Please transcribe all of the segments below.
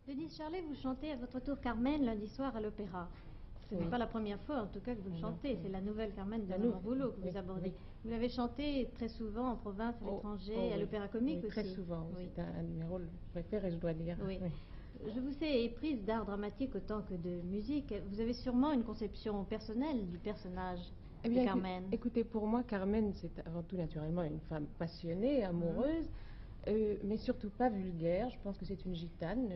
Denise Charlet, vous chantez à votre tour Carmen lundi soir à l'Opéra. Ce n'est pas la première fois en tout cas que vous le chantez, c'est la nouvelle Carmen de Raymond Rouleau que vous abordez. Oui. Vous l'avez chanté très souvent en province, à l'étranger, à l'Opéra Comique aussi. Très souvent, oui. C'est un de mes rôles préférés, je dois dire. Oui. Je vous sais éprise d'art dramatique autant que de musique. Vous avez sûrement une conception personnelle du personnage de Carmen. Écoutez, pour moi, Carmen, c'est avant tout naturellement une femme passionnée, amoureuse, mais surtout pas vulgaire. Je pense que c'est une gitane,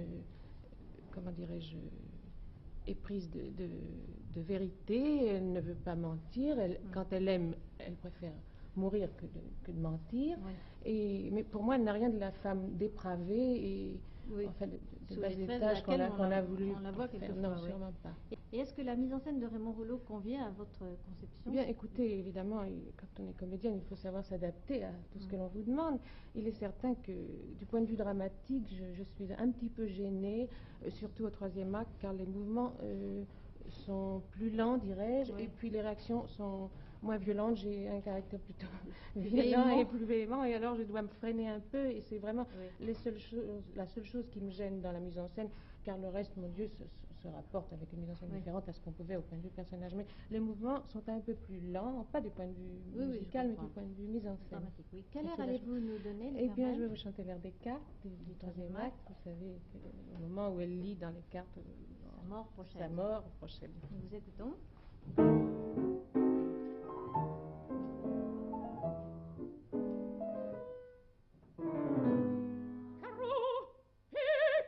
comment dirais-je, éprise de vérité. Elle ne veut pas mentir. Quand elle aime, elle préfère mourir que de mentir. Mais pour moi, elle n'a rien de la femme dépravée et enfin de bas étage qu'on a voulu faire. Non, sûrement pas. Et est-ce que la mise en scène de Raymond Rouleau convient à votre conception? Bien, écoutez, évidemment, quand on est comédienne, il faut savoir s'adapter à tout ce que l'on vous demande. Il est certain que, du point de vue dramatique, je suis un petit peu gênée, surtout au troisième acte, car les mouvements sont plus lents, dirais-je, et puis les réactions sont moins violentes. J'ai un caractère plutôt violent et plus véhément, et alors je dois me freiner un peu, et c'est vraiment la seule chose qui me gêne dans la mise en scène, car le reste, mon Dieu, se rapporte avec une mise en scène différente à ce qu'on pouvait au point de vue personnage. Mais les mouvements sont un peu plus lents, pas du point de vue musical, mais du point de vue mise en scène. Quel air allez-vous nous donner? Eh bien, je vais vous chanter l'air des cartes du troisième acte. Vous savez, au moment où elle lit dans les cartes sa mort prochaine. Nous vous écoutons. Caro, hic!